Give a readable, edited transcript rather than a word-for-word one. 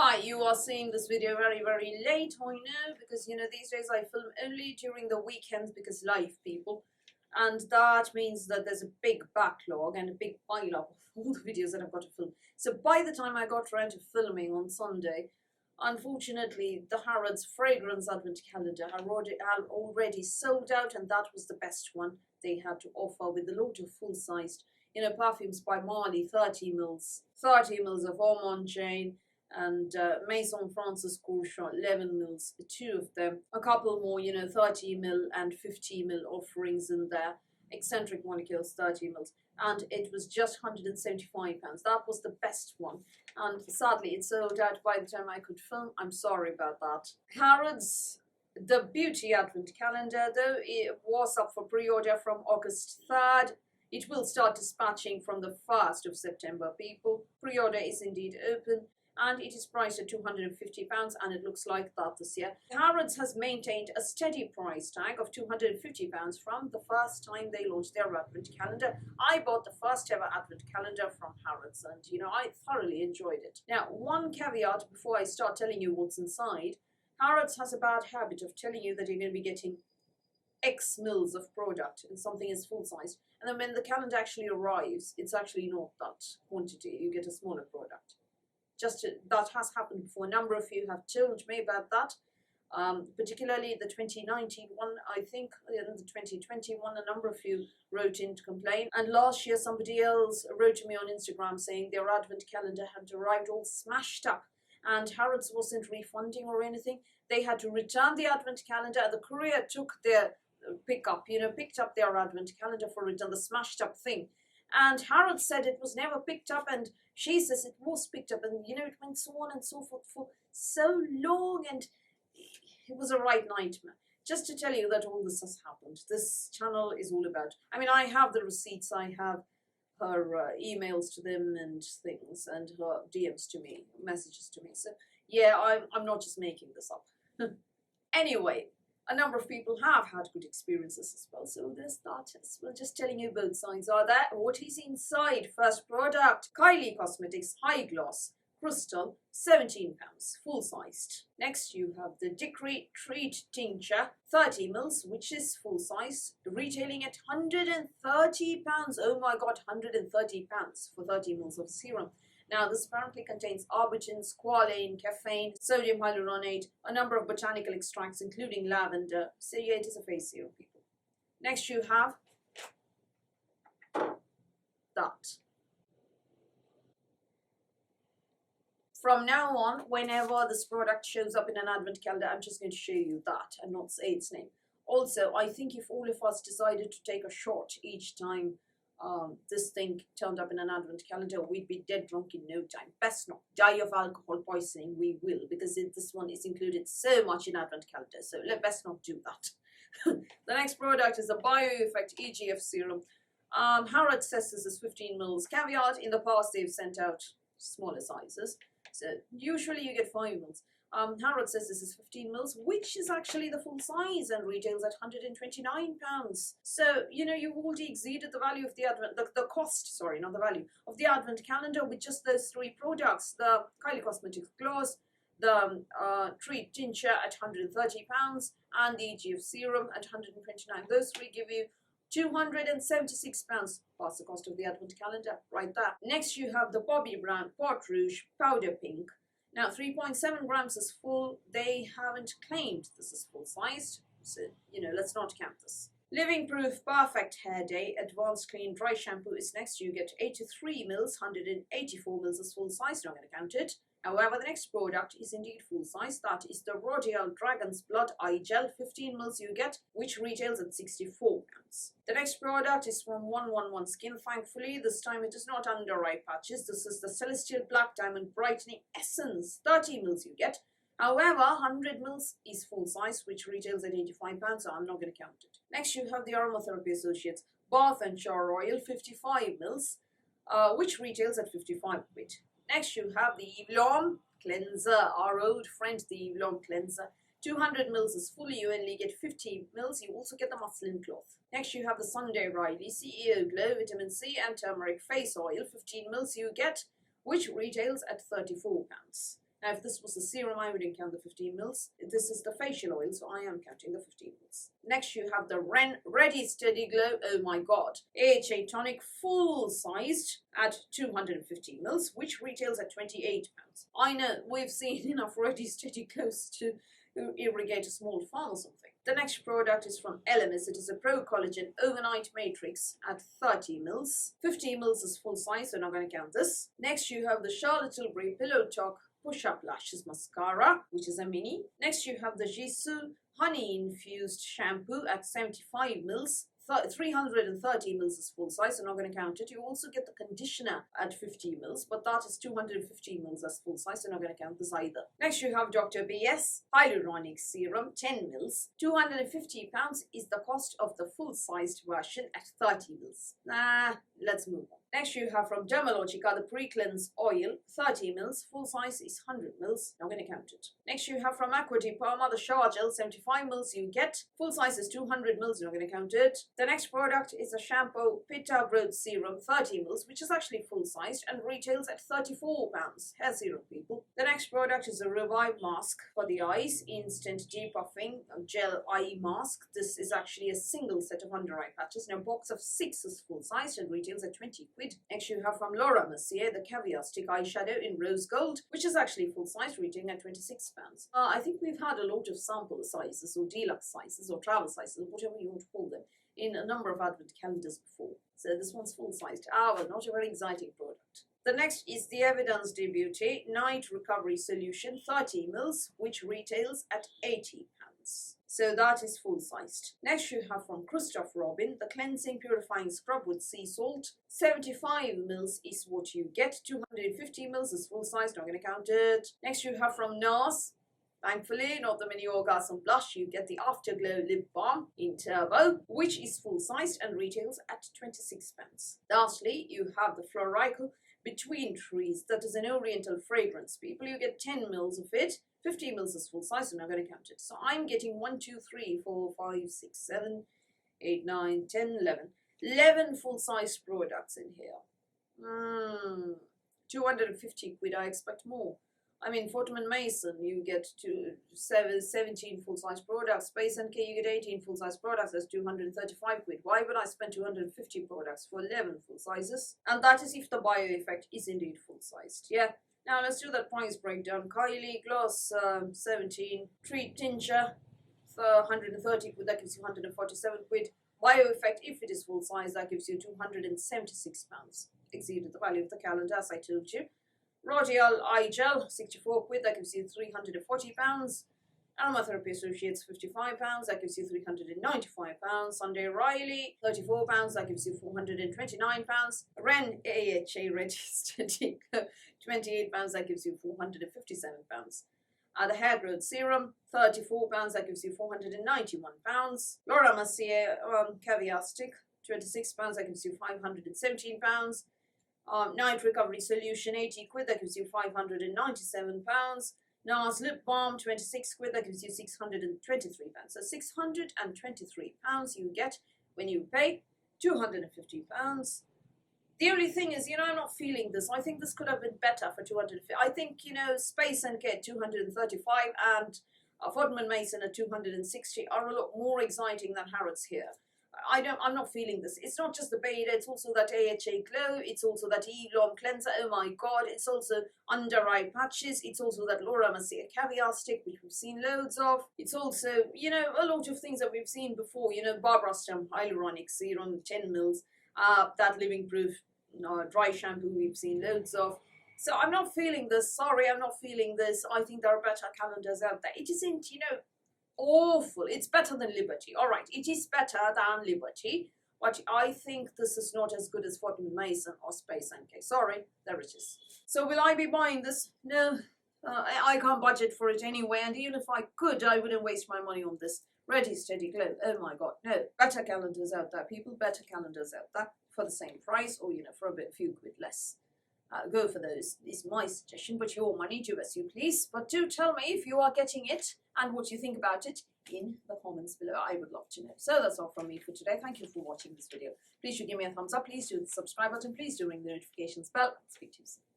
Hi, you are seeing this video very late, I know, because these days I film only during the weekends because life, people. And that means that there's a big backlog and a big pile up of all the videos that I've got to film. So by the time I got around to filming on Sunday, unfortunately the Harrods fragrance advent calendar had already sold out, and that was the best one they had to offer, with a lot of full-sized perfumes by Marley, 30 mils of Hormone Chain, and Maison Francis Courchon, 11 mils, two of them. A couple more, 30 mil and 50 mil offerings in there. Eccentric Molecules, 30 mils. And it was just £175. That was the best one. And sadly, it sold out by the time I could film. I'm sorry about that. Harrods, the Beauty Advent Calendar, though, it was up for pre-order from August 3rd. It will start dispatching from the 1st of September, people. Pre-order is indeed open, and it is priced at £250, and it looks like that this year. Harrods has maintained a steady price tag of £250 from the first time they launched their Advent calendar. I bought the first ever Advent calendar from Harrods, and I thoroughly enjoyed it. Now, one caveat before I start telling you what's inside. Harrods has a bad habit of telling you that you're going to be getting X mils of product and something is full-sized, and then when the calendar actually arrives, it's actually not that quantity. You get a smaller product. That has happened before. A number of you have told me about that, particularly the 2019 one, I think, and the 2020 one. A number of you wrote in to complain, and last year somebody else wrote to me on Instagram saying their Advent calendar had arrived all smashed up, and Harrods wasn't refunding or anything. They had to return the Advent calendar, and the courier took their picked up their Advent calendar for return, the smashed up thing. And Harrods said it was never picked up, and she says it was picked up, and it went so on and so forth for so long, and it was a right nightmare. Just to tell you that all this has happened. This channel is all about, I have the receipts, I have her emails to them and things, and her DMs to me, messages to me. So yeah, I'm not just making this up. Anyway, a number of people have had good experiences as well, so there's that as well. Just telling you both sides are there. What is inside? First product, Kylie Cosmetics High Gloss Crystal, £17, full-sized. Next you have the Dickory Treat Tincture, 30 mils, which is full-size, retailing at £130. Oh my god, £130 for 30 mils of serum. Now, this apparently contains arbutin, squalane, caffeine, sodium hyaluronate, a number of botanical extracts, including lavender. So yeah, it is a face serum, people. Next you have that. From now on, whenever this product shows up in an advent calendar, I'm just going to show you that and not say its name. Also, I think if all of us decided to take a shot each time this thing turned up in an advent calendar, we'd be dead drunk in no time. Best not die of alcohol poisoning. We will, because this one is included so much in advent calendar, so best not do that. The next product is the Effect Egf Serum. Harrods says this is 15 mils. Caveat, in the past they've sent out smaller sizes, so usually you get 5 mils. Harrods says this is 15 mils, which is actually the full size, and retails at £129. So, you've already exceeded the value of the advent, the cost, sorry, not the value, of the advent calendar with just those 3 products. The Kylie Cosmetics Gloss, the Treat Tincture at £130, and the EGF Serum at £129. Those 3 give you £276 plus the cost of the advent calendar, right there. Next you have the Bobbi Brown Pot Rouge Powder Pink. Now, 3.7 grams is full. They haven't claimed this is full-sized, so, let's not count this. Living Proof Perfect Hair Day Advanced Clean Dry Shampoo is next. You get 83 mils, 184 mils is full-sized, not going to count it. However, the next product is indeed full-size. That is the L'Oreal Dragon's Blood Eye Gel, 15 mils you get, which retails at £64. The next product is from 111 Skin, thankfully. This time it is not under eye patches. This is the Celestial Black Diamond Brightening Essence, 30 mils you get. However, 100 mils is full-size, which retails at £85, so I'm not going to count it. Next you have the Aromatherapy Associates Bath and Shower Oil, 55 mils, which retails at 55 quid. Next you have the Eve Lom Cleanser, our old friend, the Eve Lom Cleanser. 200 mils is full. You only get 50 mils. You also get the muslin cloth. Next you have the Sunday Riley CEO Glow Vitamin C and Turmeric Face Oil, 15 mils you get, which retails at £34. Now, if this was the serum, I wouldn't count the 15 mils. This is the facial oil, so I am counting the 15 mils. Next, you have the Ready Steady Glow. Oh my god. AHA tonic, full-sized at 250 mils, which retails at £28. I know, we've seen enough Ready Steady Glows to irrigate a small farm or something. The next product is from Elemis. It is a Pro Collagen Overnight Matrix at 30 mils. 50 mils is full size, so I'm not going to count this. Next, you have the Charlotte Tilbury Pillow Talk Push-Up Lashes Mascara, which is a mini. Next, you have the Jisoo Honey Infused Shampoo at 75 mils. 330 mils is full size, so I'm not going to count it. You also get the conditioner at 50 mils, but that is 250 mils as full size, so I'm not going to count this either. Next, you have Dr. BS Hyaluronic Serum, 10 mils. £250 is the cost of the full-sized version at 30 mils. Let's move on. Next, you have from Dermalogica the Pre-Cleanse Oil, 30 mils. Full size is 100 mils. I'm going to count it. Next, you have from Aqua di Parma the Shower Gel, 75 mils you get. Full size is 200 mils. You're not going to count it. The next product is a shampoo Pitta Growth Serum, 30 mils, which is actually full-sized and retails at £34. Hair serum, people. The next product is a Revive Mask for the eyes, Instant Depuffing Gel Eye Mask. This is actually a single set of under-eye patches. Now, a box of 6 is full-sized and retails at £20. Next, you have from Laura Mercier the Caviar Stick Eyeshadow in Rose Gold, which is actually full-size, retailing at £26. I think we've had a lot of sample sizes or deluxe sizes or travel sizes, whatever you want to call them, in a number of advent calendars before. So this one's full-sized. Well, not a very exciting product. The next is the Evidence de Beauty Night Recovery Solution, 30 mils, which retails at £80. So that is full-sized. Next, you have from Christoph Robin the Cleansing Purifying Scrub with Sea Salt. 75 mils is what you get. 250 mils is full-sized. Not going to count it. Next, you have from NARS. Thankfully, not the Mini Orgasm Blush. You get the Afterglow Lip Balm in Turbo, which is full-sized and retails at £26. Lastly, you have the Florico Between Trees. That is an oriental fragrance, people. You get 10 mils of it. 50 mils is full size, and I'm going to count it. So I'm getting 1, 2, 3, 4, 5, 6, 7, 8, 9, 10, 11. 11 full-size products in here. 250 quid, I expect more. I mean, Fortnum & Mason, you get 17 full-size products. Space & K, you get 18 full-size products. That's 235 quid. Why would I spend 250 products for 11 full sizes? And that is if the bio effect is indeed full-sized. Yeah. Now let's do that price breakdown. Kylie Gloss, 17. Treat Tincture, 130 quid. That gives you 147 quid. Bio effect, if it is full size, that gives you £276. Exceeded the value of the calendar, as I told you. Rodial Eye Gel, 64 quid. That gives you £340. Aromatherapy Associates, £55. That gives you £395. Sunday Riley, £34. That gives you £429. Ren AHA Registered, £28. That gives you £457. The Hair Growth Serum, £34. That gives you £491. Laura Mercier Caviar Stick, £26. That gives you £517. Night Recovery Solution, 80 quid. That gives you £597. NARS Lip Balm, 26 quid. That gives you £623. So £623 you get when you pay £250. The only thing is, I'm not feeling this. I think this could have been better for 250. I think, Space & K 235 and Fortnum & Mason at 260 are a lot more exciting than Harrods here. I'm not feeling this. It's not just the beta, it's also that AHA Glow, it's also that Elon Cleanser, oh my god, it's also under eye patches, it's also that Laura Mercier Caviar Stick, which we've seen loads of. It's also, a lot of things that we've seen before, Barbara Stump Hyaluronic Serum, 10 mils, that Living Proof dry shampoo we've seen loads of. So I'm not feeling this. Sorry, I'm not feeling this. I think there are better calendars out there. It isn't, awful. It's better than Liberty. All right, it is better than Liberty, but I think this is not as good as Fortnum & Mason or Space & K. Sorry, there it is. So will I be buying this? No, I can't budget for it anyway, and even if I could, I wouldn't waste my money on this. Ready, Steady, Glow. Oh my god, no. Better calendars out there, people. Better calendars out there for the same price, or, for a few quid less. Go for those. Is my suggestion, but your money, do as you please. But do tell me if you are getting it and what you think about it in the comments below. I would love to know. So that's all from me for today. Thank you for watching this video. Please do give me a thumbs up. Please do the subscribe button. Please do ring the notifications bell. Speak to you soon.